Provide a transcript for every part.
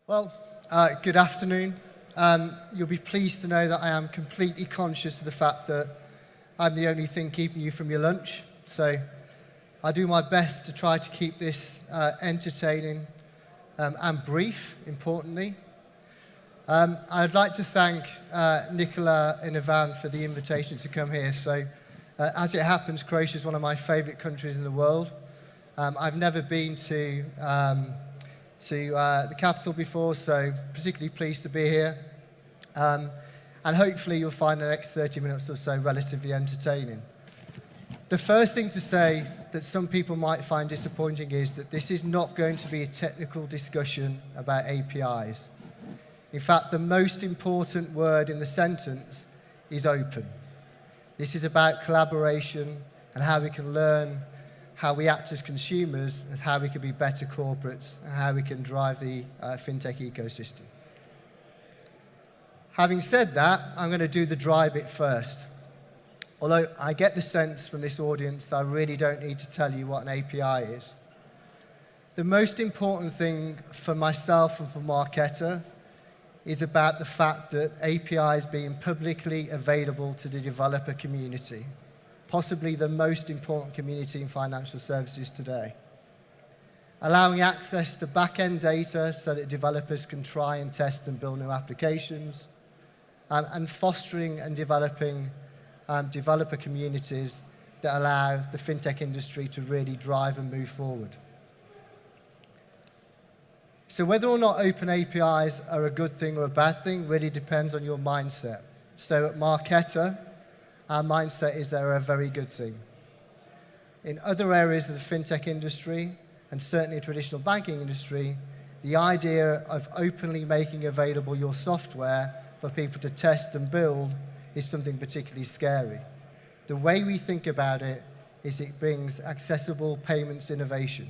Well, good afternoon. You'll be pleased to know that I am completely conscious of the fact that I'm the only thing keeping you from your lunch. So I do my best to try to keep this entertaining and brief, importantly. I'd like to thank Nicola and Ivan for the invitation to come here. So as it happens, Croatia is one of my favorite countries in the world. I've never been to the capital before, so particularly pleased to be here. And hopefully you'll find the next 30 minutes or so relatively entertaining. The first thing to say that some people might find disappointing is that this is not going to be a technical discussion about APIs. In fact, the most important word in the sentence is open. This is about collaboration and how we can learn how we act as consumers, and how we can be better corporates, and how we can drive the fintech ecosystem. Having said that, I'm going to do the dry bit first. Although I get the sense from this audience that I really don't need to tell you what an API is. The most important thing for myself and for Marqeta is about the fact that APIs being publicly available to the developer community. Possibly the most important community in financial services today. Allowing access to back-end data so that developers can try and test and build new applications, and fostering and developing developer communities that allow the fintech industry to really drive and move forward. So whether or not open APIs are a good thing or a bad thing really depends on your mindset. So at Marqeta, our mindset is they're a very good thing. In other areas of the fintech industry, and certainly the traditional banking industry, the idea of openly making available your software for people to test and build is something particularly scary. The way we think about it is it brings accessible payments innovation.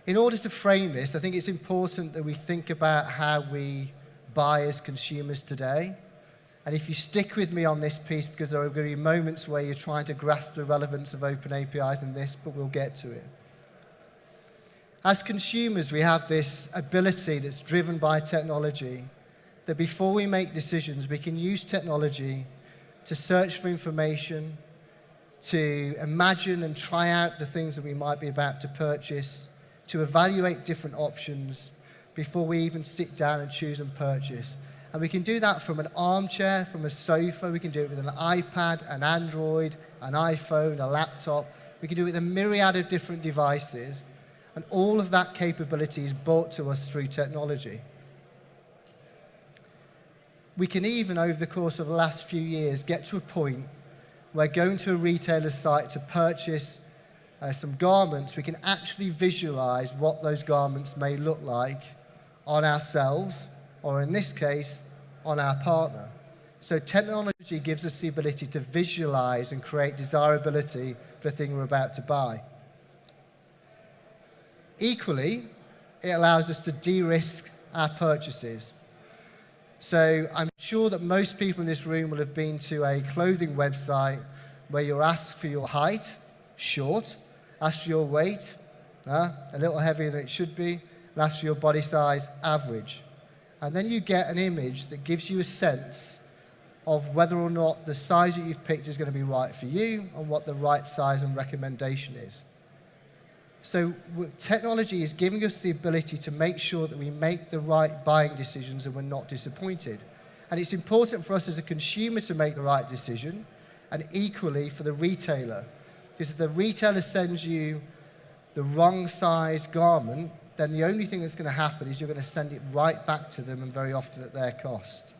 In order to frame this, I think it's important that we think about how we buy as consumers today. And if you stick with me on this piece, because there are going to be moments where you're trying to grasp the relevance of open APIs in this, but we'll get to it. As consumers, we have this ability that's driven by technology, that before we make decisions, we can use technology to search for information, to imagine and try out the things that we might be about to purchase, to evaluate different options before we even sit down and choose and purchase. And we can do that from an armchair, from a sofa. We can do it with an iPad, an Android, an iPhone, a laptop. We can do it with a myriad of different devices. And all of that capability is brought to us through technology. We can even, over the course of the last few years, get to a point where going to a retailer's site to purchase some garments, we can actually visualize what those garments may look like on ourselves, or in this case, on our partner. So technology gives us the ability to visualize and create desirability for the thing we're about to buy. Equally, it allows us to de-risk our purchases. So I'm sure that most people in this room will have been to a clothing website where you're asked for your height, short, asked for your weight, a little heavier than it should be, and asked for your body size, average. And then you get an image that gives you a sense of whether or not the size that you've picked is going to be right for you and what the right size and recommendation is. So technology is giving us the ability to make sure that we make the right buying decisions and we're not disappointed. And it's important for us as a consumer to make the right decision, and equally for the retailer. Because if the retailer sends you the wrong size garment, then the only thing that's going to happen is you're going to send it right back to them, and very often at their cost.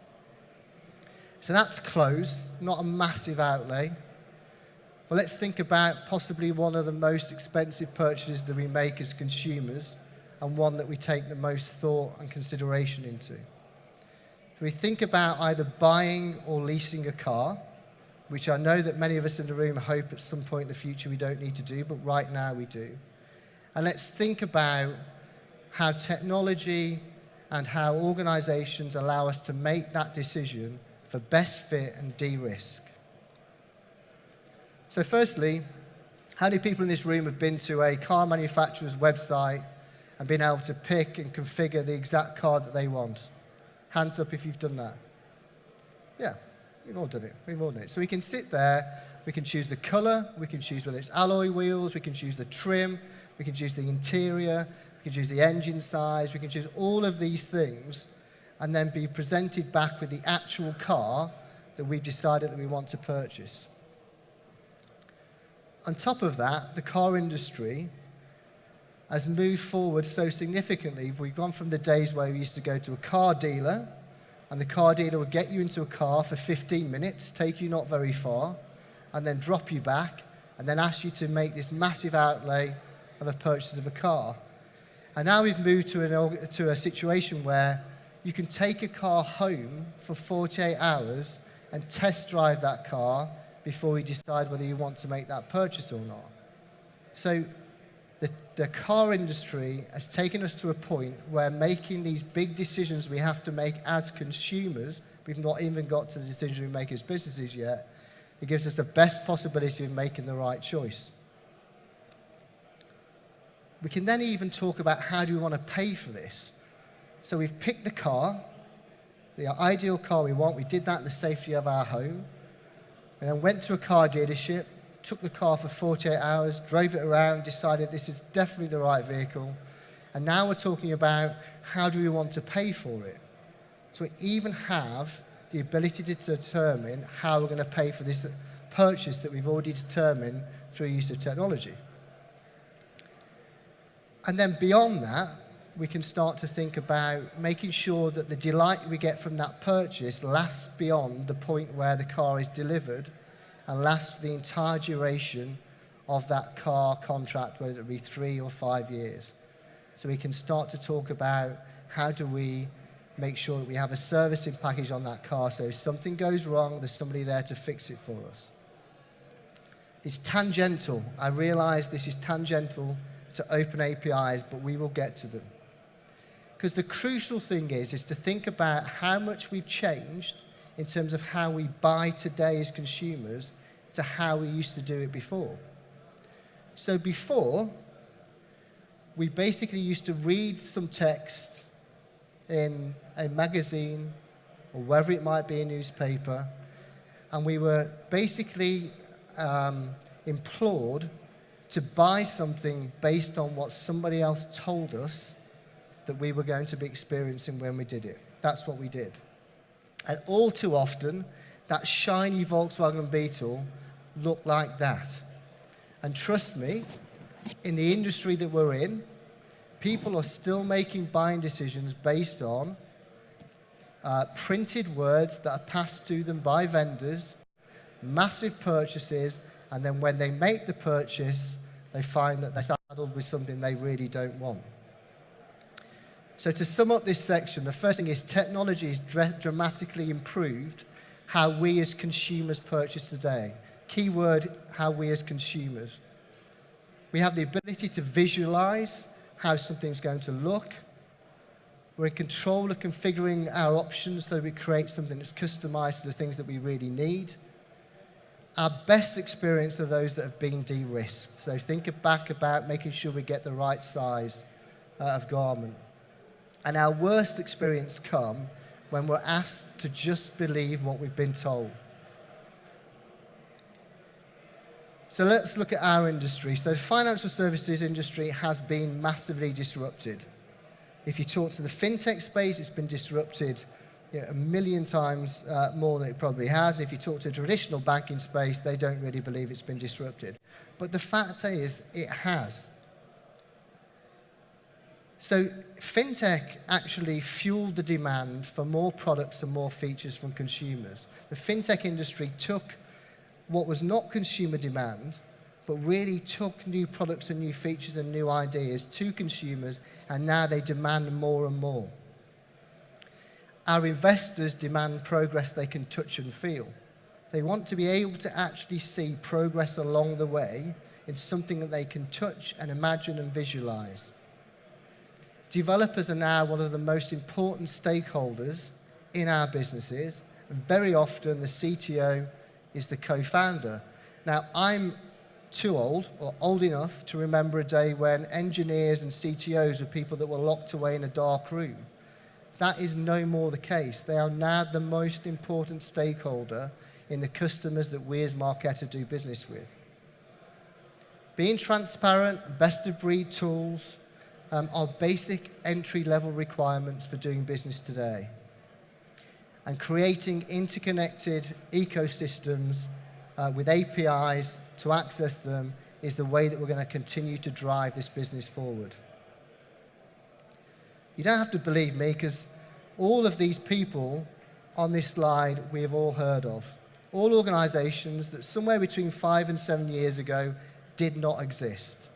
So that's clothes, not a massive outlay. But let's think about possibly one of the most expensive purchases that we make as consumers, and one that we take the most thought and consideration into. We think about either buying or leasing a car, which I know that many of us in the room hope at some point in the future we don't need to do, but right now we do. And let's think about how technology and how organizations allow us to make that decision for best fit and de-risk. So firstly, how many people in this room have been to a car manufacturer's website and being able to pick and configure the exact car that they want? Hands up if you've done that. Yeah, we've all done it. We've all done it. So we can sit there, we can choose the color, we can choose whether it's alloy wheels, we can choose the trim, we can choose the interior, we can choose the engine size, we can choose all of these things, and then be presented back with the actual car that we've decided that we want to purchase. On top of that, the car industry has moved forward so significantly. We've gone from the days where we used to go to a car dealer, and the car dealer would get you into a car for 15 minutes, take you not very far, and then drop you back, and then ask you to make this massive outlay of a purchase of a car. And now we've moved to a situation where you can take a car home for 48 hours and test drive that car before you decide whether you want to make that purchase or not. So the car industry has taken us to a point where making these big decisions we have to make as consumers, we've not even got to the decision we make as businesses yet, it gives us the best possibility of making the right choice. We can then even talk about how do we want to pay for this. So we've picked the car, the ideal car we want. We did that in the safety of our home. And then went to a car dealership, took the car for 48 hours, drove it around, decided this is definitely the right vehicle. And now we're talking about how do we want to pay for it. So we even have the ability to determine how we're going to pay for this purchase that we've already determined through use of technology. And then beyond that, we can start to think about making sure that the delight we get from that purchase lasts beyond the point where the car is delivered and lasts for the entire duration of that car contract, whether it be 3 or 5 years. So we can start to talk about how do we make sure that we have a servicing package on that car, so if something goes wrong, there's somebody there to fix it for us. It's tangential. I realize this is tangential to open APIs, but we will get to them. Because the crucial thing is to think about how much we've changed in terms of how we buy today as consumers to how we used to do it before. So before, we basically used to read some text in a magazine or wherever it might be, a newspaper, and we were basically implored to buy something based on what somebody else told us that we were going to be experiencing when we did it. That's what we did. And all too often, that shiny Volkswagen Beetle looked like that. And trust me, in the industry that we're in, people are still making buying decisions based on printed words that are passed to them by vendors, massive purchases, and then when they make the purchase, they find that they're saddled with something they really don't want. So to sum up this section, the first thing is technology has dramatically improved how we as consumers purchase today. Key word, how we as consumers. We have the ability to visualize how something's going to look. We're in control of configuring our options so that we create something that's customized to the things that we really need. Our best experience are those that have been de-risked. So think back about making sure we get the right size of garment. And our worst experience come when we're asked to just believe what we've been told. So let's look at our industry. So the financial services industry has been massively disrupted. If you talk to the fintech space, it's been disrupted 1 million times more than it probably has. If you talk to the traditional banking space, they don't really believe it's been disrupted. But the fact is, it has. So fintech actually fueled the demand for more products and more features from consumers. The fintech industry took what was not consumer demand, but really took new products and new features and new ideas to consumers, and now they demand more and more. Our investors demand progress they can touch and feel. They want to be able to actually see progress along the way in something that they can touch and imagine and visualize. Developers are now one of the most important stakeholders in our businesses, and very often the CTO is the co-founder. Now, I'm too old or old enough to remember a day when engineers and CTOs were people that were locked away in a dark room. That is no more the case. They are now the most important stakeholder in the customers that we as Marqeta do business with. Being transparent, best-of-breed tools are basic entry-level requirements for doing business today. And creating interconnected ecosystems with APIs to access them is the way that we're going to continue to drive this business forward. You don't have to believe me, because all of these people on this slide we have all heard of. All organizations that somewhere between 5 and 7 years ago did not exist.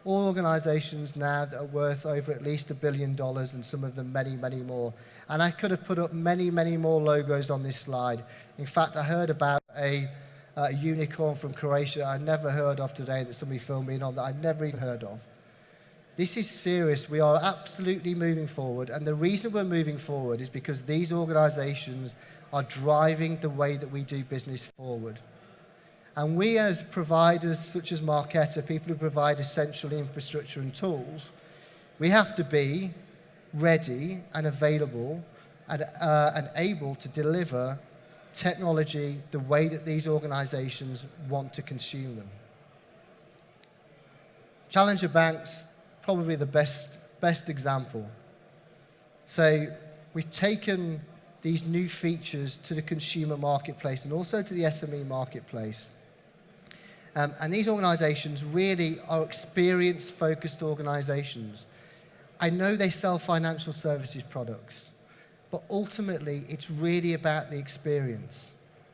All organizations now that are worth over at least $1 billion, and some of them many, many more. And I could have put up many, many more logos on this slide. In fact, I heard about a unicorn from Croatia I never heard of today that somebody filmed me in on that I'd never even heard of. This is serious. We are absolutely moving forward, and the reason we're moving forward is because these organizations are driving the way that we do business forward. And we as providers such as Marqeta, people who provide essential infrastructure and tools, we have to be ready and available and able to deliver technology the way that these organizations want to consume them. Challenger banks, probably the best example. So we've taken these new features to the consumer marketplace and also to the SME marketplace. And these organizations really are experience-focused organizations. I know they sell financial services products, but ultimately it's really about the experience.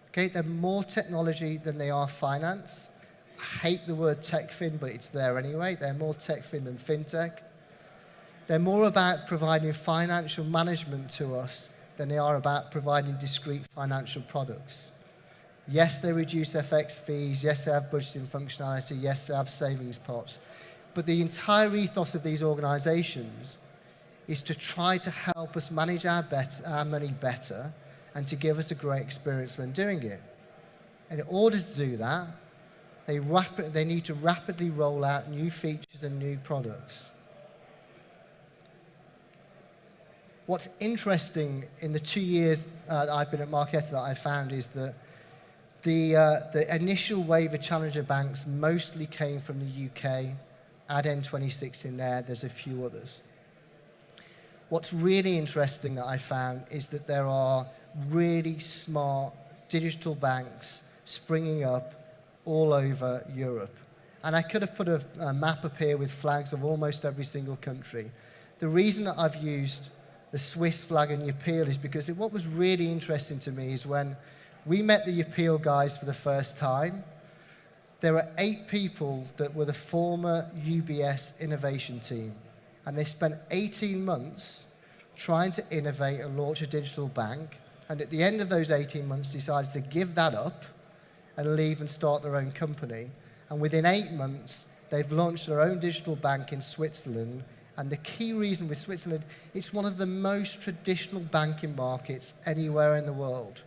Okay, they're more technology than they are finance. I hate the word techfin, but it's there anyway. They're more techfin than fintech. They're more about providing financial management to us than they are about providing discrete financial products. Yes, they reduce FX fees. Yes, they have budgeting functionality. Yes, they have savings pots. But the entire ethos of these organizations is to try to help us manage our money better and to give us a great experience when doing it. And in order to do that, they need to rapidly roll out new features and new products. What's interesting in the 2 years that I've been at Marqeta that I found is that the initial wave of challenger banks mostly came from the UK. Add N26 in there, there's a few others. What's really interesting that I found is that there are really smart digital banks springing up all over Europe. And I could have put a map up here with flags of almost every single country. The reason that I've used the Swiss flag and Yapeel is because what was really interesting to me is when we met the Yapeel guys for the first time, there were 8 people that were the former UBS innovation team. And they spent 18 months trying to innovate and launch a digital bank. And at the end of those 18 months, decided to give that up and leave and start their own company. And within 8 months, they've launched their own digital bank in Switzerland. And the key reason with Switzerland, it's one of the most traditional banking markets anywhere in the world.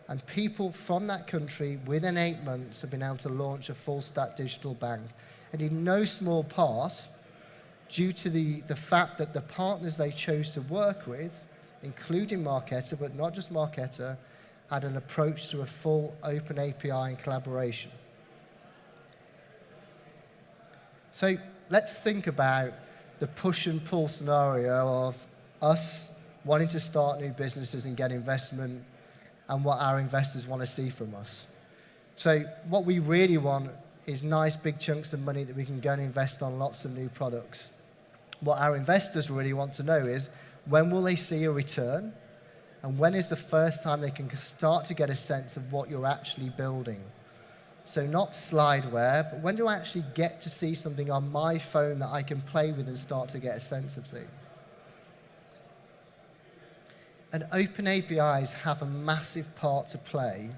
And people from that country, within 8 months, have been able to launch a full-stack digital bank. And in no small part, due to the fact that the partners they chose to work with, including Marqeta, but not just Marqeta, had an approach to a full open API and collaboration. So let's think about the push and pull scenario of us wanting to start new businesses and get investment and what our investors want to see from us. So what we really want is nice big chunks of money that we can go and invest on lots of new products. What our investors really want to know is, when will they see a return? And when is the first time they can start to get a sense of what you're actually building? So not slideware, but when do I actually get to see something on my phone that I can play with and start to get a sense of things? And open APIs have a massive part to play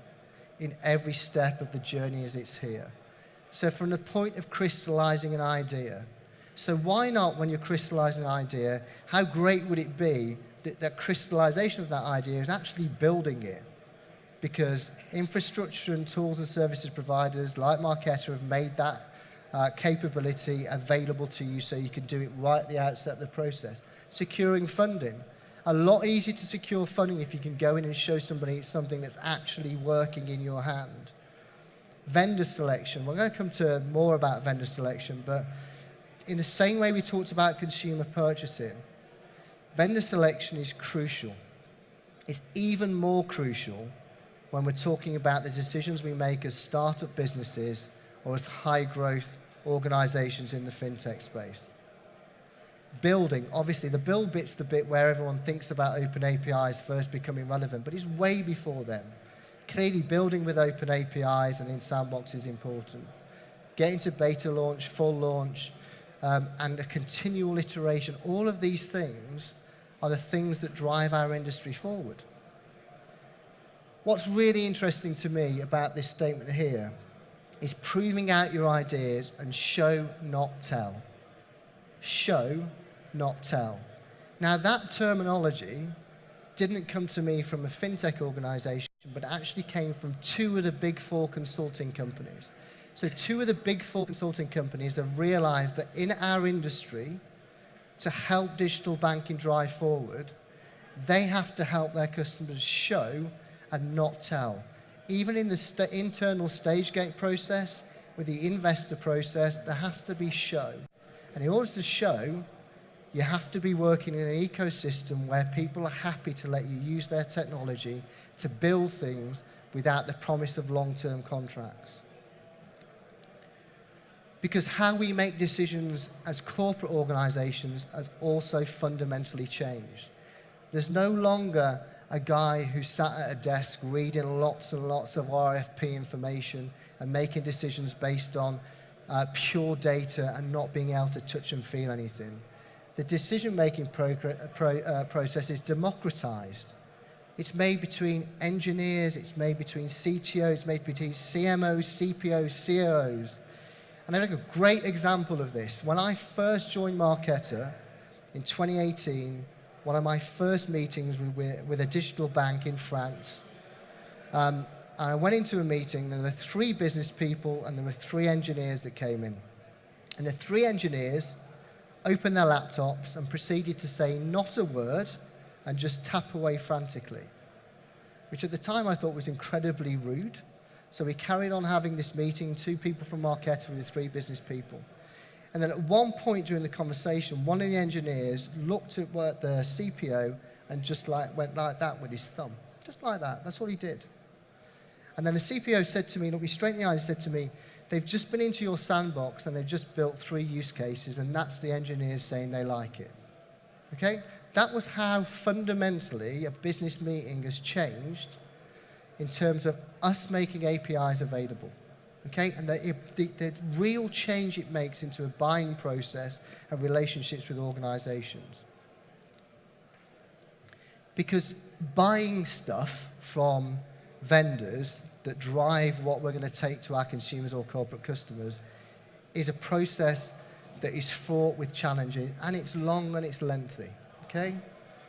in every step of the journey as it's here. So from the point of crystallizing an idea, so why not, when you're crystallizing an idea, how great would it be that crystallization of that idea is actually building it? because infrastructure and tools and services providers like Marqeta have made that capability available to you so you can do it right at the outset of the process. Securing funding. A lot easier to secure funding if you can go in and show somebody something that's actually working in your hand. Vendor selection. We're going to come to more about vendor selection, but in the same way we talked about consumer purchasing, vendor selection is crucial. It's even more crucial when we're talking about the decisions we make as startup businesses or as high-growth organizations in the fintech space. Building, obviously, the build bit's the bit where everyone thinks about open APIs first becoming relevant, but it's way before then. Clearly, building with open APIs and in sandbox is important. Getting to beta launch, full launch, and a continual iteration, all of these things are the things that drive our industry forward. What's really interesting to me about this statement here is proving out your ideas and show, not tell. Show, not tell. Now, that terminology didn't come to me from a fintech organization, but actually came from two of the big four consulting companies. So two of the big four consulting companies have realized that in our industry, to help digital banking drive forward, they have to help their customers show and not tell. Even in the internal stage gate process, with the investor process, there has to be show. And in order to show, you have to be working in an ecosystem where people are happy to let you use their technology to build things without the promise of long-term contracts. Because how we make decisions as corporate organizations has also fundamentally changed. There's no longer a guy who sat at a desk reading lots and lots of RFP information and making decisions based on pure data and not being able to touch and feel anything. The decision-making process is democratized. It's made between engineers, it's made between CTOs, it's made between CMOs, CPOs, COOs. And I think a great example of this, when I first joined Marqeta in 2018, one of my first meetings with a digital bank in France, I went into a meeting, and there were 3 business people, and there were 3 engineers that came in. And the 3 engineers opened their laptops and proceeded to say not a word and just tap away frantically, which at the time I thought was incredibly rude. So we carried on having this meeting, 2 people from Marqeta with 3 business people. And then at one point during the conversation, one of the engineers looked at the CPO and just went like that with his thumb. Just like that. That's all he did. And then the CPO said to me, looked me straight in the eyes and said to me, they've just been into your sandbox and they've just built 3 use cases, and that's the engineers saying they like it. Okay? That was how fundamentally a business meeting has changed in terms of us making APIs available. Okay? And the real change it makes into a buying process and relationships with organizations. Because buying stuff from vendors that drive what we're going to take to our consumers or corporate customers is a process that is fraught with challenges, and it's long and it's lengthy. Okay?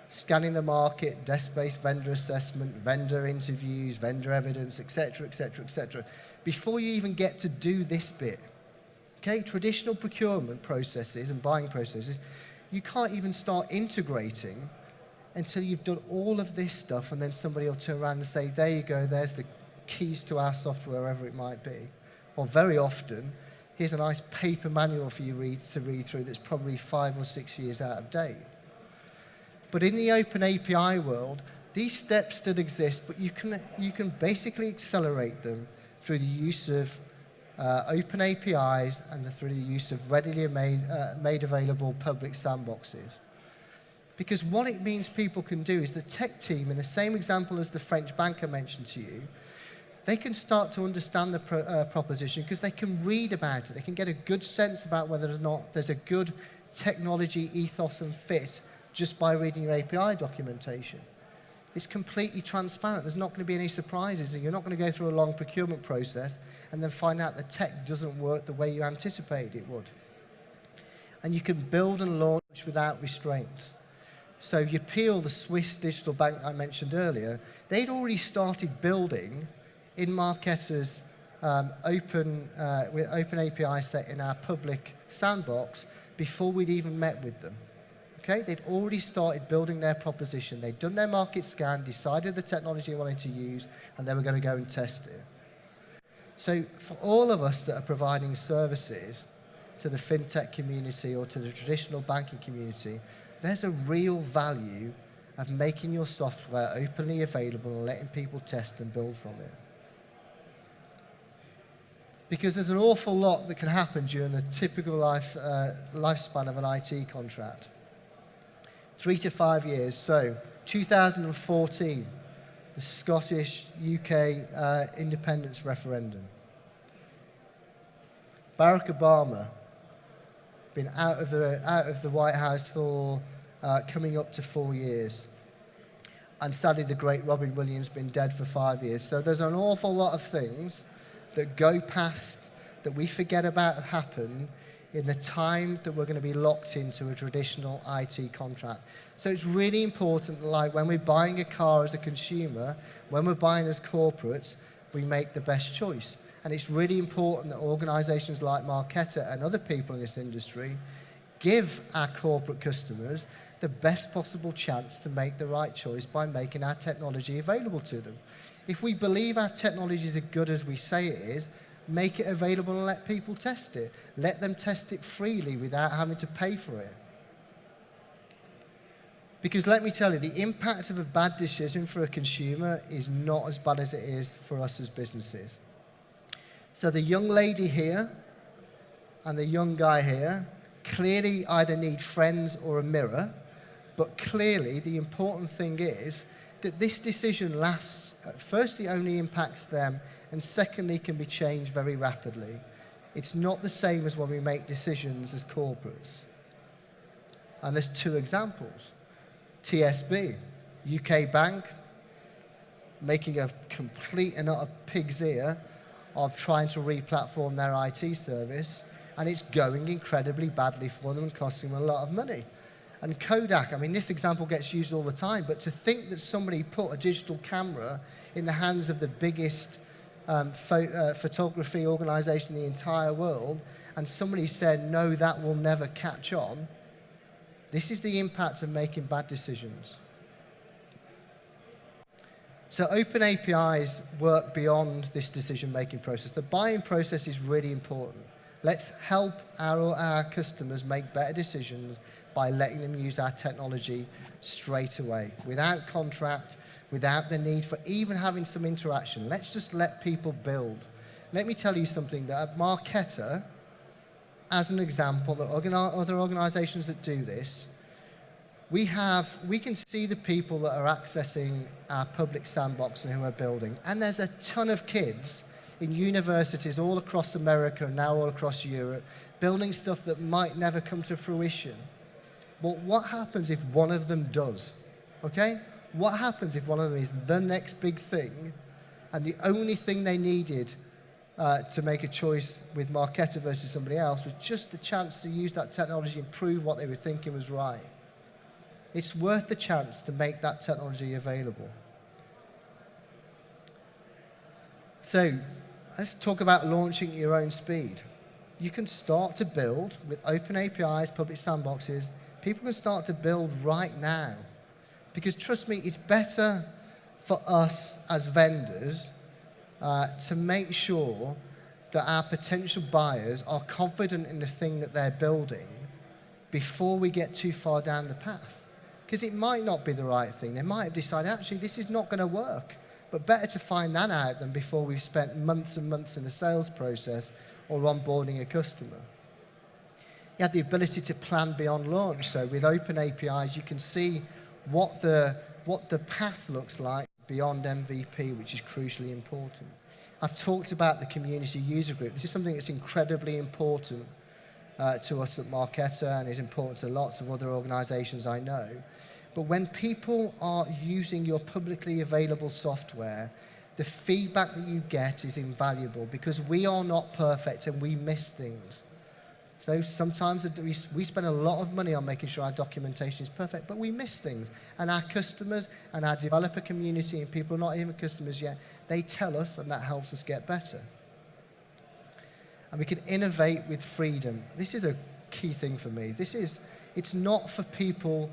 Scanning the market, desk-based vendor assessment, vendor interviews, vendor evidence, etc., etc., etc. Before you even get to do this bit, okay, traditional procurement processes and buying processes, you can't even start integrating until you've done all of this stuff, and then somebody will turn around and say, there you go, there's the keys to our software, wherever it might be. Or very often, here's a nice paper manual for you to read through that's probably 5 or 6 years out of date. But in the open API world, these steps still exist, but you can basically accelerate them through the use of open APIs and through the use of readily made available public sandboxes. Because what it means people can do is the tech team, in the same example as the French bank I mentioned to you, they can start to understand the proposition because they can read about it. They can get a good sense about whether or not there's a good technology ethos and fit just by reading your API documentation. It's completely transparent. There's not going to be any surprises, and you're not going to go through a long procurement process and then find out the tech doesn't work the way you anticipated it would. And you can build and launch without restraints. So you peel the Swiss digital bank I mentioned earlier, they'd already started building in Marqeta's with open API set in our public sandbox before we'd even met with them. Okay? They'd already started building their proposition. They'd done their market scan, decided the technology they wanted to use, and they were going to go and test it. So for all of us that are providing services to the fintech community or to the traditional banking community, there's a real value of making your software openly available and letting people test and build from it. Because there's an awful lot that can happen during the typical lifespan of an IT contract. 3 to 5 years. So 2014, the Scottish UK independence referendum. Barack Obama, been out of the White House for coming up to 4 years. And sadly, the great Robin Williams been dead for 5 years. So there's an awful lot of things that go past, that we forget about happen in the time that we're going to be locked into a traditional IT contract. So it's really important, like when we're buying a car as a consumer, when we're buying as corporates, we make the best choice. And it's really important that organizations like Marqeta and other people in this industry give our corporate customers the best possible chance to make the right choice by making our technology available to them. If we believe our technology is as good as we say it is, make it available and let people test it. Let them test it freely without having to pay for it. Because let me tell you, the impact of a bad decision for a consumer is not as bad as it is for us as businesses. So the young lady here and the young guy here clearly either need friends or a mirror, but clearly the important thing is that this decision lasts, firstly only impacts them, and secondly can be changed very rapidly. It's not the same as when we make decisions as corporates. And there's 2 examples. TSB, UK bank, making a complete and utter pig's ear of trying to re-platform their IT service, and it's going incredibly badly for them and costing them a lot of money. And Kodak, I mean, this example gets used all the time, but to think that somebody put a digital camera in the hands of the biggest photography organization in the entire world, and somebody said, no, that will never catch on, this is the impact of making bad decisions. So open APIs work beyond this decision-making process. The buying process is really important. Let's help our customers make better decisions by letting them use our technology straight away, without contract, without the need for even having some interaction. Let's just let people build. Let me tell you something, that at Marqeta, as an example, that other organizations that do this, we can see the people that are accessing our public sandbox and who are building. And there's a ton of kids in universities all across America and now all across Europe building stuff that might never come to fruition. But what happens if one of them does? Okay? What happens if one of them is the next big thing and the only thing they needed to make a choice with Marqeta versus somebody else was just the chance to use that technology and prove what they were thinking was right? It's worth the chance to make that technology available. So let's talk about launching at your own speed. You can start to build with open APIs, public sandboxes. People can start to build right now. Because trust me, it's better for us as vendors to make sure that our potential buyers are confident in the thing that they're building before we get too far down the path. Because it might not be the right thing. They might have decided, actually, this is not going to work. But better to find that out than before we've spent months and months in a sales process or onboarding a customer. You have the ability to plan beyond launch. So with open APIs, you can see what the path looks like beyond MVP, which is crucially important. I've talked about the community user group. This is something that's incredibly important to us at Marqeta and is important to lots of other organizations I know. But when people are using your publicly available software, the feedback that you get is invaluable because we are not perfect and we miss things. So sometimes we spend a lot of money on making sure our documentation is perfect, but we miss things. And our customers and our developer community and people who are not even customers yet, they tell us, and that helps us get better. And we can innovate with freedom. This is a key thing for me. It's not for people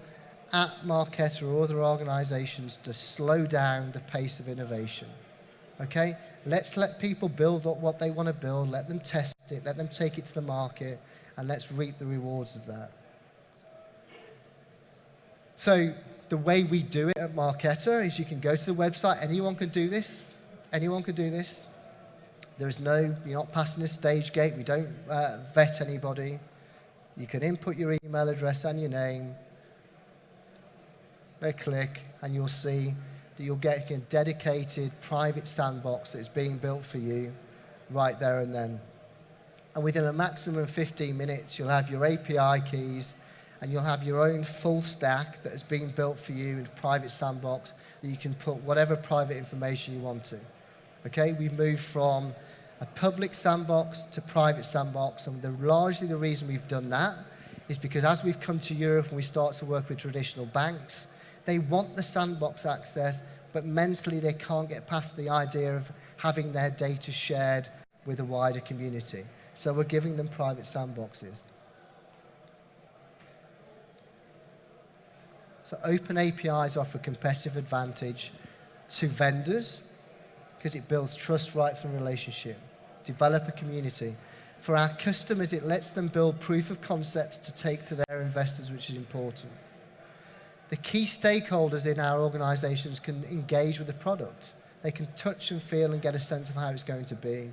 at Marqeta or other organizations to slow down the pace of innovation. Okay? Let's let people build up what they want to build, let them test it, let them take it to the market, and let's reap the rewards of that. So the way we do it at Marqeta is you can go to the website. Anyone can do this. Anyone can do this. You're not passing a stage gate. We don't vet anybody. You can input your email address and your name. Click, and you'll see that you'll get a dedicated private sandbox that is being built for you right there and then. And within a maximum of 15 minutes, you'll have your API keys, and you'll have your own full stack that has been built for you in a private sandbox that you can put whatever private information you want to. Okay, we've moved from a public sandbox to private sandbox, and largely the reason we've done that is because as we've come to Europe and we start to work with traditional banks, they want the sandbox access, but mentally they can't get past the idea of having their data shared with a wider community. So we're giving them private sandboxes. So open APIs offer competitive advantage to vendors because it builds trust right from the relationship. Developer community. For our customers, it lets them build proof of concepts to take to their investors, which is important. The key stakeholders in our organizations can engage with the product. They can touch and feel and get a sense of how it's going to be.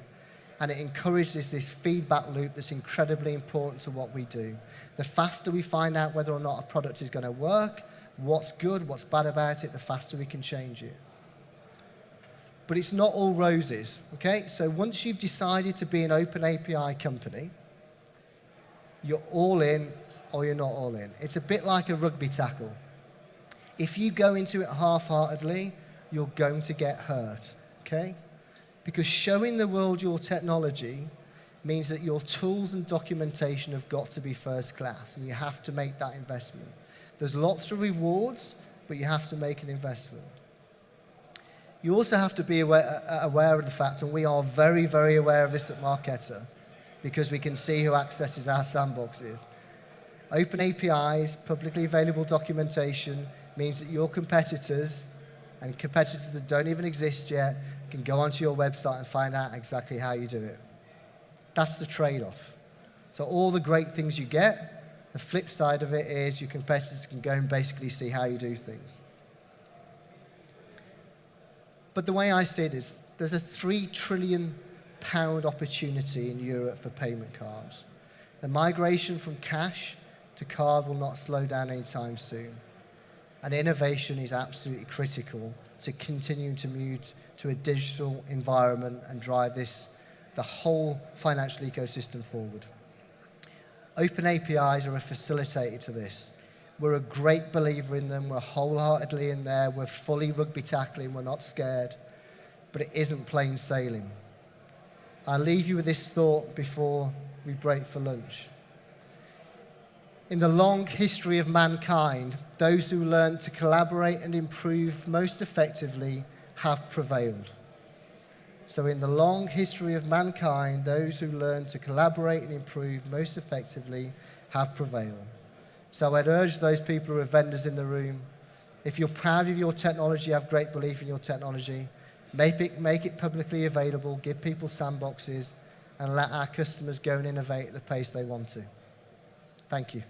And it encourages this feedback loop that's incredibly important to what we do. The faster we find out whether or not a product is going to work, what's good, what's bad about it, the faster we can change it. But it's not all roses, okay? So once you've decided to be an open API company, you're all in or you're not all in. It's a bit like a rugby tackle. If you go into it half-heartedly, you're going to get hurt, okay? Because showing the world your technology means that your tools and documentation have got to be first class, and you have to make that investment. There's lots of rewards, but you have to make an investment. You also have to be aware of the fact, and we are very, very aware of this at Marqeta, because we can see who accesses our sandboxes. Open APIs, publicly available documentation, means that your competitors, and competitors that don't even exist yet, can go onto your website and find out exactly how you do it. That's the trade-off. So all the great things you get, the flip side of it is your competitors can go and basically see how you do things. But the way I see it is there's a £3 trillion opportunity in Europe for payment cards. The migration from cash to card will not slow down anytime soon. And innovation is absolutely critical to continue to move to a digital environment and drive the whole financial ecosystem forward. Open APIs are a facilitator to this. We're a great believer in them. We're wholeheartedly in there. We're fully rugby tackling. We're not scared. But it isn't plain sailing. I'll leave you with this thought before we break for lunch. In the long history of mankind, those who learn to collaborate and improve most effectively have prevailed. So in the long history of mankind, those who learn to collaborate and improve most effectively have prevailed. So I'd urge those people who are vendors in the room, if you're proud of your technology, have great belief in your technology, make it publicly available, give people sandboxes, and let our customers go and innovate at the pace they want to. Thank you.